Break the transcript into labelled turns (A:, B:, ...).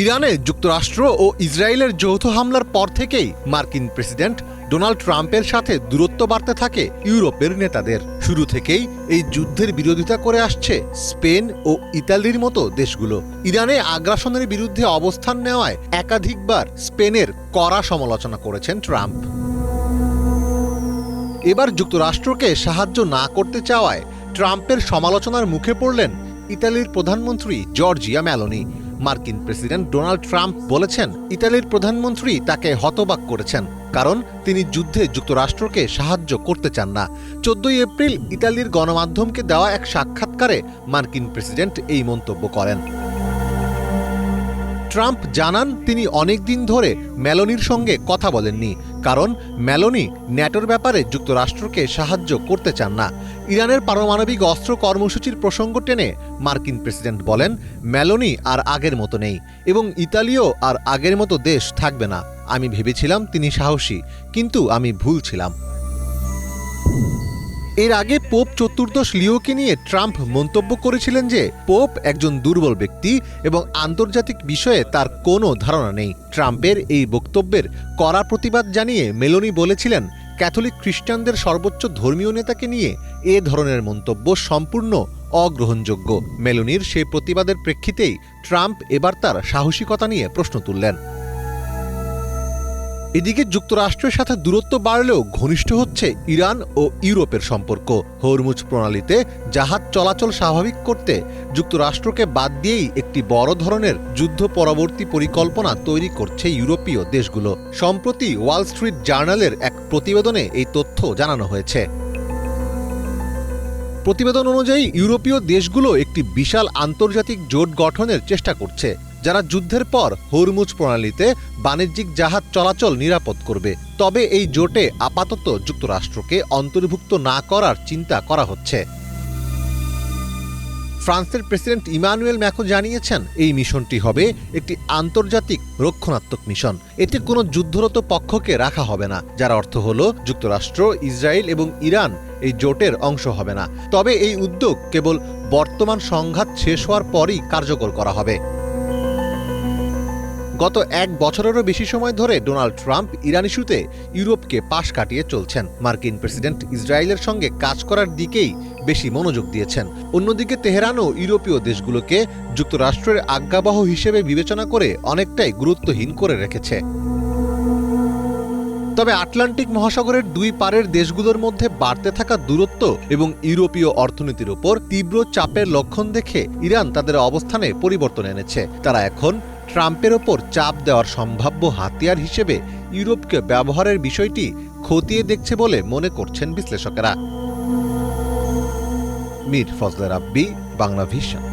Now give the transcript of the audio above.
A: ইরানে যুক্তরাষ্ট্র ও ইসরায়েলের যৌথ হামলার পর থেকেই মার্কিন প্রেসিডেন্ট ডোনাল্ড ট্রাম্পের সাথে দূরত্ব বাড়তে থাকে ইউরোপের নেতাদের। শুরু থেকেই এই যুদ্ধের বিরোধিতা করে আসছে স্পেন ও ইতালির মতো দেশগুলো। ইরানে আগ্রাসনের বিরুদ্ধে অবস্থান নেওয়ায় একাধিকবার স্পেনের কড়া সমালোচনা করেছেন ট্রাম্প। এবার যুক্তরাষ্ট্রকে সাহায্য না করতে চাওয়ায় ট্রাম্পের সমালোচনার মুখে পড়লেন ইতালির প্রধানমন্ত্রী জর্জিয়া মেলোনি। মার্কিন প্রেসিডেন্ট ডোনাল্ড ট্রাম্প বলেছেন, ইতালির প্রধানমন্ত্রী তাকে হতবাক করেছেন, কারণ তিনি যুদ্ধে যুক্তরাষ্ট্রকে সাহায্য করতে চান না। 14 এপ্রিল ইতালির গণমাধ্যমকে দেওয়া এক সাক্ষাৎকারে মার্কিন প্রেসিডেন্ট এই মন্তব্য করেন। ট্রাম্প জানান, তিনি অনেক দিন ধরে মেলোনির সঙ্গে কথা বলেননি, কারণ মেলোনি ন্যাটোর ব্যাপারে যুক্তরাষ্ট্রকে সাহায্য করতে চান না। ইরানের পারমাণবিক অস্ত্র কর্মসূচির প্রসঙ্গ টেনে মার্কিন প্রেসিডেন্ট বলেন, মেলোনি আর আগের মতো নেই এবং ইতালিও আর আগের মতো দেশ থাকবে না। আমি ভেবেছিলাম তিনি সাহসী, কিন্তু আমি ভুল ছিলাম। এর আগে পোপ চতুর্দশ লিওকে নিয়ে ট্রাম্প মন্তব্য করেছিলেন যে পোপ একজন দুর্বল ব্যক্তি এবং আন্তর্জাতিক বিষয়ে তার কোনো ধারণা নেই। ট্রাম্পের এই বক্তব্যের কড়া প্রতিবাদ জানিয়ে মেলোনি বলেছিলেন, ক্যাথলিক খ্রিস্টানদের সর্বোচ্চ ধর্মীয় নেতাকে নিয়ে এ ধরনের মন্তব্য সম্পূর্ণ অগ্রহণযোগ্য। মেলোনির সেই প্রতিবাদের প্রেক্ষিতেই ট্রাম্প এবার তার সাহসিকতা নিয়ে প্রশ্ন তুললেন। এদিকে যুক্তরাষ্ট্রের সাথে দূরত্ব বাড়লেও ঘনিষ্ঠ হচ্ছে ইরান ও ইউরোপের সম্পর্ক। হরমুজ প্রণালীতে জাহাজ চলাচল স্বাভাবিক করতে যুক্তরাষ্ট্রকে বাদ দিয়েই একটি বড় ধরনের যুদ্ধ পরবর্তী পরিকল্পনা তৈরি করছে ইউরোপীয় দেশগুলো। সম্প্রতি ওয়াল স্ট্রিট জার্নালের এক প্রতিবেদনে এই তথ্য জানানো হয়েছে। প্রতিবেদন অনুযায়ী ইউরোপীয় দেশগুলো একটি বিশাল আন্তর্জাতিক জোট গঠনের চেষ্টা করছে, যারা যুদ্ধের পর হরমুজ প্রণালীতে বাণিজ্যিক জাহাজ চলাচল নিরাপদ করবে। তবে এই জোটে আপাতত যুক্তরাষ্ট্রকে অন্তর্ভুক্ত না করার চিন্তা করা হচ্ছে। ফ্রান্সের প্রেসিডেন্ট ইমানুয়েল ম্যাক্রো জানিয়েছেন, এই মিশনটি হবে একটি আন্তর্জাতিক রক্ষণাত্মক মিশন। এতে কোনো যুদ্ধরত পক্ষকে রাখা হবে না, যার অর্থ হল যুক্তরাষ্ট্র, ইসরায়েল এবং ইরান এই জোটের অংশ হবে না। তবে এই উদ্যোগ কেবল বর্তমান সংঘাত শেষ হওয়ার পরই কার্যকর করা হবে। গত 1 বছরেরও বেশি সময় ধরে ডোনাল্ড ট্রাম্প ইরান ইস্যুতে ইউরোপকে পাশ কাটিয়ে চলছেন। মার্কিন প্রেসিডেন্ট ইসরায়েলের সঙ্গে কাজ করার দিকেই বেশি মনোযোগ দিয়েছেন। অন্যদিকে তেহরানও ইউরোপীয় দেশগুলোকে যুক্তরাষ্ট্রের আজ্ঞাবহ হিসেবে বিবেচনা করে অনেকটাই গুরুত্বহীন করে রেখেছে। তবে আটলান্টিক মহাসাগরের দুই পারের দেশগুলোর মধ্যে বাড়তে থাকা দূরত্ব এবং ইউরোপীয় অর্থনীতির উপর তীব্র চাপের লক্ষণ দেখে ইরান তাদের অবস্থানে পরিবর্তন এনেছে। তারা এখন ট্রাম্পের ওপর চাপ দেওয়ার সম্ভাব্য হাতিয়ার হিসেবে ইউরোপকে ব্যবহারের বিষয়টি খতিয়ে দেখছে বলে মনে করছেন বিশ্লেষকেরা। মীর ফজলে রাব্বি, বাংলা ভিশন।